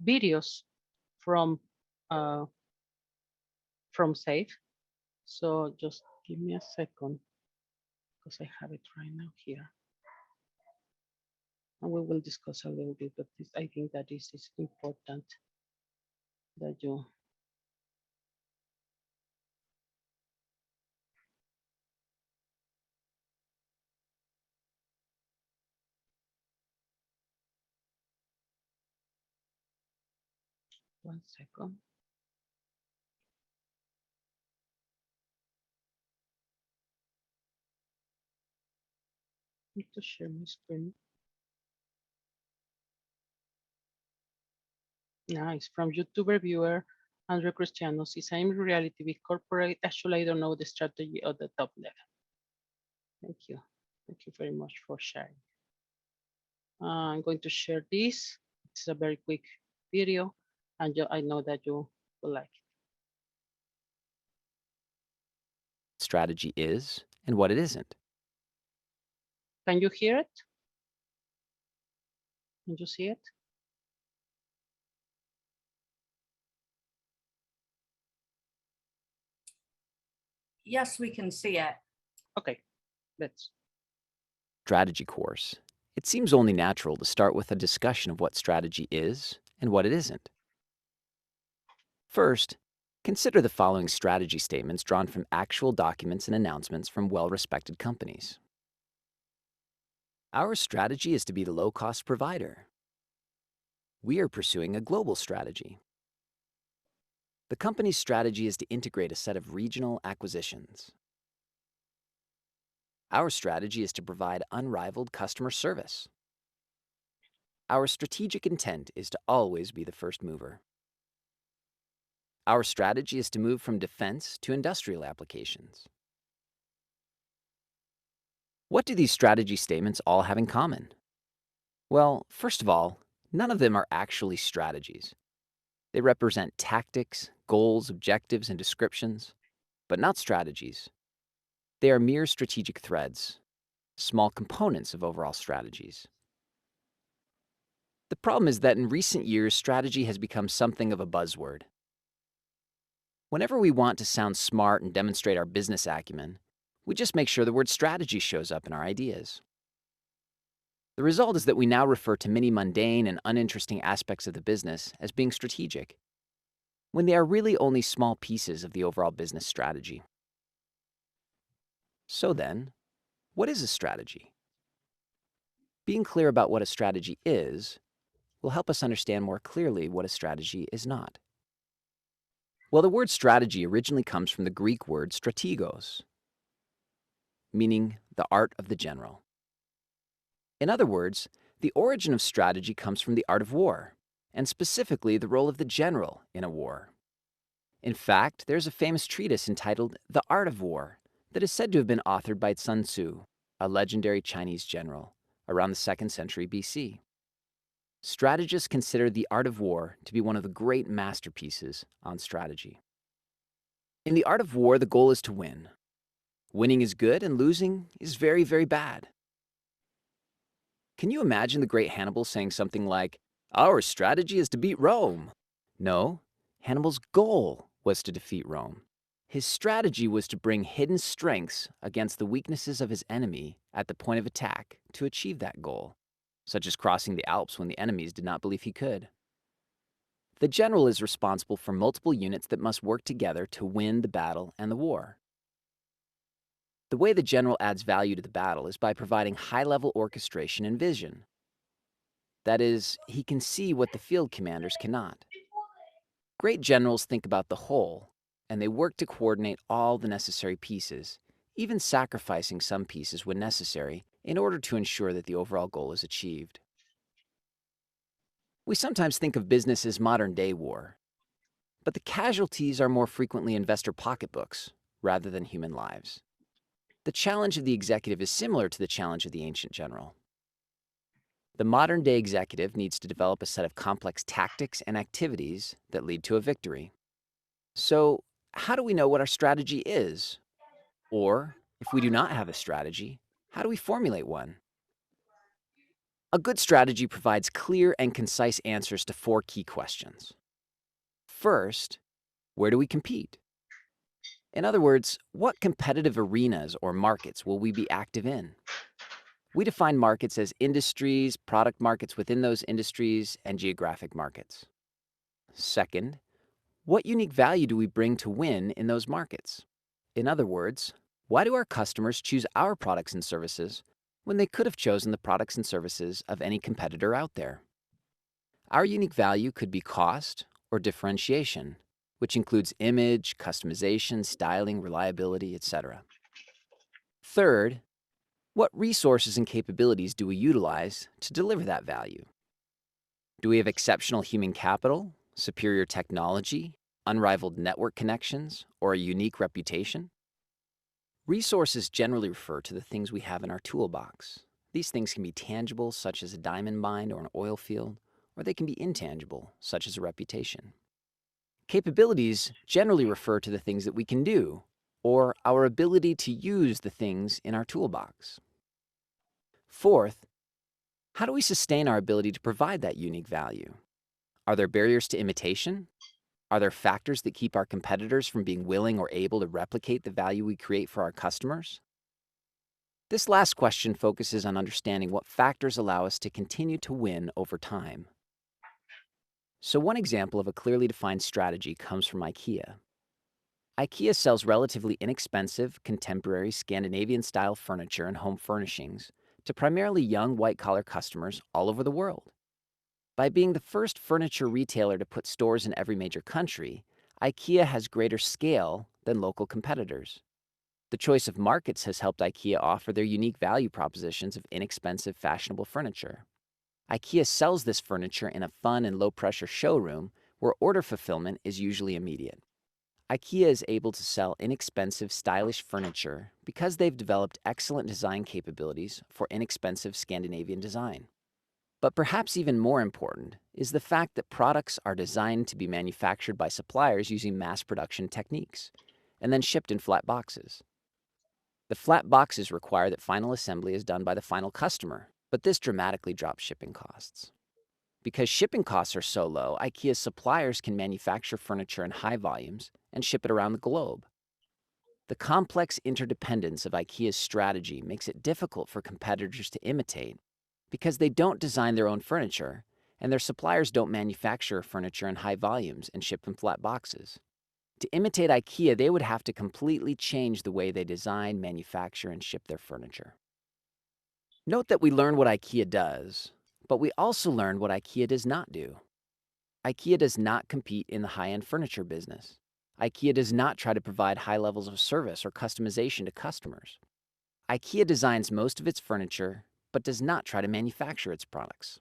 videos from Safe. So just give me a second because I have it right now here. And we will discuss a little bit, but this, I think that this is important that you, 1 second. Need to share my screen. Nice. From YouTuber viewer Andrew Cristiano, since I'm in reality with corporate, actually I don't know the strategy at the top level. Thank you. Thank you very much for sharing. I'm going to share this. It's a very quick video, and I know that you will like it. Strategy is and what it isn't. Can you hear it? Can you see it? Yes, we can see it. Okay, let's. Strategy course. It seems only natural to start with a discussion of what strategy is and what it isn't. First, consider the following strategy statements drawn from actual documents and announcements from well-respected companies. Our strategy is to be the low-cost provider. We are pursuing a global strategy. The company's strategy is to integrate a set of regional acquisitions. Our strategy is to provide unrivaled customer service. Our strategic intent is to always be the first mover. Our strategy is to move from defense to industrial applications. What do these strategy statements all have in common? Well, first of all, none of them are actually strategies. They represent tactics, goals, objectives, and descriptions, but not strategies. They are mere strategic threads, small components of overall strategies. The problem is that in recent years, strategy has become something of a buzzword. Whenever we want to sound smart and demonstrate our business acumen, we just make sure the word strategy shows up in our ideas. The result is that we now refer to many mundane and uninteresting aspects of the business as being strategic, when they are really only small pieces of the overall business strategy. So then, what is a strategy? Being clear about what a strategy is will help us understand more clearly what a strategy is not. Well, the word strategy originally comes from the Greek word strategos, meaning the art of the general. In other words, the origin of strategy comes from the art of war, and specifically the role of the general in a war. In fact, there's a famous treatise entitled The Art of War that is said to have been authored by Sun Tzu, a legendary Chinese general, around the 2nd century BC. Strategists consider The Art of War to be one of the great masterpieces on strategy. In the art of war, the goal is to win. Winning is good and losing is very, very bad. Can you imagine the great Hannibal saying something like, "Our strategy is to beat Rome"? No, Hannibal's goal was to defeat Rome. His strategy was to bring hidden strengths against the weaknesses of his enemy at the point of attack to achieve that goal, such as crossing the Alps when the enemies did not believe he could. The general is responsible for multiple units that must work together to win the battle and the war. The way the general adds value to the battle is by providing high-level orchestration and vision. That is, he can see what the field commanders cannot. Great generals think about the whole, and they work to coordinate all the necessary pieces, even sacrificing some pieces when necessary in order to ensure that the overall goal is achieved. We sometimes think of business as modern-day war, but the casualties are more frequently investor pocketbooks rather than human lives. The challenge of the executive is similar to the challenge of the ancient general. The modern-day executive needs to develop a set of complex tactics and activities that lead to a victory. So, how do we know what our strategy is? Or, if we do not have a strategy, how do we formulate one? A good strategy provides clear and concise answers to 4 key questions. First, where do we compete? In other words, what competitive arenas or markets will we be active in? We define markets as industries, product markets within those industries, and geographic markets. Second, what unique value do we bring to win in those markets? In other words, why do our customers choose our products and services when they could have chosen the products and services of any competitor out there? Our unique value could be cost or differentiation, which includes image, customization, styling, reliability, etc. Third, what resources and capabilities do we utilize to deliver that value? Do we have exceptional human capital, superior technology, unrivaled network connections, or a unique reputation? Resources generally refer to the things we have in our toolbox. These things can be tangible, such as a diamond mine or an oil field, or they can be intangible, such as a reputation. Capabilities generally refer to the things that we can do, or our ability to use the things in our toolbox. Fourth, how do we sustain our ability to provide that unique value? Are there barriers to imitation? Are there factors that keep our competitors from being willing or able to replicate the value we create for our customers? This last question focuses on understanding what factors allow us to continue to win over time. So one example of a clearly defined strategy comes from IKEA. IKEA sells relatively inexpensive, contemporary Scandinavian-style furniture and home furnishings to primarily young white-collar customers all over the world. By being the first furniture retailer to put stores in every major country, IKEA has greater scale than local competitors. The choice of markets has helped IKEA offer their unique value propositions of inexpensive, fashionable furniture. IKEA sells this furniture in a fun and low-pressure showroom where order fulfillment is usually immediate. IKEA is able to sell inexpensive, stylish furniture because they've developed excellent design capabilities for inexpensive Scandinavian design. But perhaps even more important is the fact that products are designed to be manufactured by suppliers using mass production techniques and then shipped in flat boxes. The flat boxes require that final assembly is done by the final customer, but this dramatically drops shipping costs. Because shipping costs are so low, IKEA's suppliers can manufacture furniture in high volumes and ship it around the globe. The complex interdependence of IKEA's strategy makes it difficult for competitors to imitate because they don't design their own furniture and their suppliers don't manufacture furniture in high volumes and ship in flat boxes. To imitate IKEA, they would have to completely change the way they design, manufacture, and ship their furniture. Note that we learn what IKEA does, but we also learn what IKEA does not do. IKEA does not compete in the high-end furniture business. IKEA does not try to provide high levels of service or customization to customers. IKEA designs most of its furniture, but does not try to manufacture its products.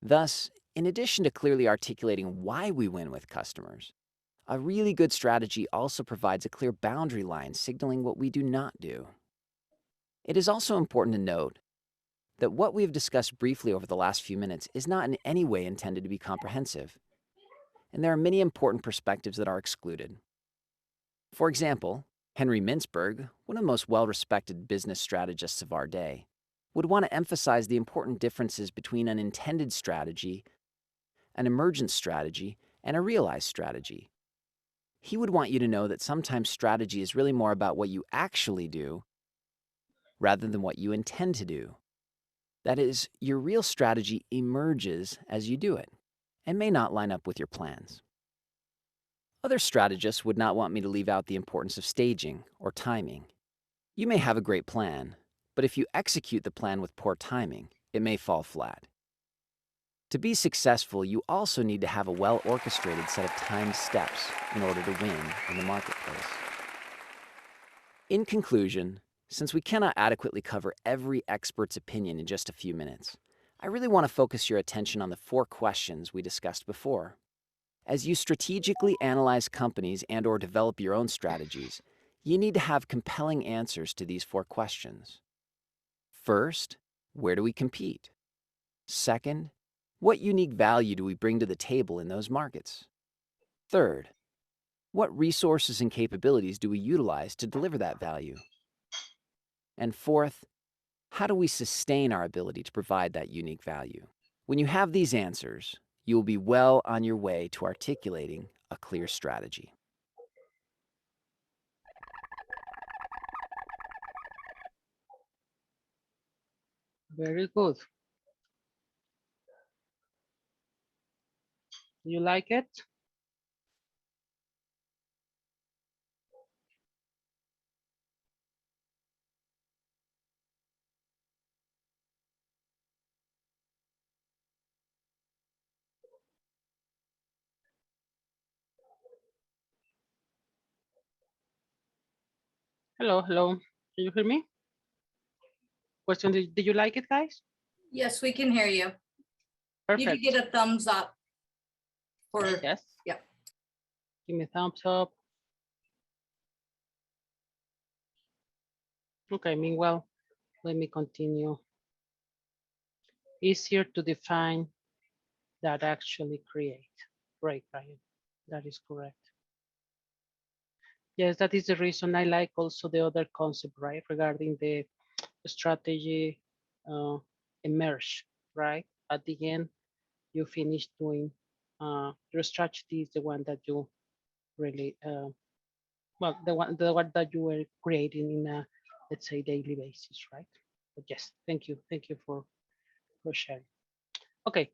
Thus, in addition to clearly articulating why we win with customers, a really good strategy also provides a clear boundary line signaling what we do not do. It is also important to note that what we have discussed briefly over the last few minutes is not in any way intended to be comprehensive, and there are many important perspectives that are excluded. For example, Henry Mintzberg, one of the most well-respected business strategists of our day, would want to emphasize the important differences between an intended strategy, an emergent strategy, and a realized strategy. He would want you to know that sometimes strategy is really more about what you actually do rather than what you intend to do. That is, your real strategy emerges as you do it and may not line up with your plans. Other strategists would not want me to leave out the importance of staging or timing. You may have a great plan, but if you execute the plan with poor timing, it may fall flat. To be successful, you also need to have a well-orchestrated set of timed steps in order to win in the marketplace. In conclusion, since we cannot adequately cover every expert's opinion in just a few minutes, I really want to focus your attention on the 4 questions we discussed before. As you strategically analyze companies and/or develop your own strategies, you need to have compelling answers to these 4 questions. First, where do we compete? Second, what unique value do we bring to the table in those markets? Third, what resources and capabilities do we utilize to deliver that value? And fourth, How do we sustain our ability to provide that unique value? When you have these answers, you will be well on your way to articulating a clear strategy. Very good. You like it? Hello, hello. Can you hear me? Question, did you like it, guys? Yes, we can hear you. You Perfect. could get a thumbs up for, Yes. Yep. Give me a thumbs up. Okay, meanwhile, let me continue. Easier to define that actually create. Right, Brian. That is correct. Yes, that is the reason I like also the other concept, right? Regarding the strategy emerge, right? At the end, you finish doing your strategy is the one that you really well, the one that you were creating in a, let's say, daily basis, right? But yes, thank you for sharing. Okay.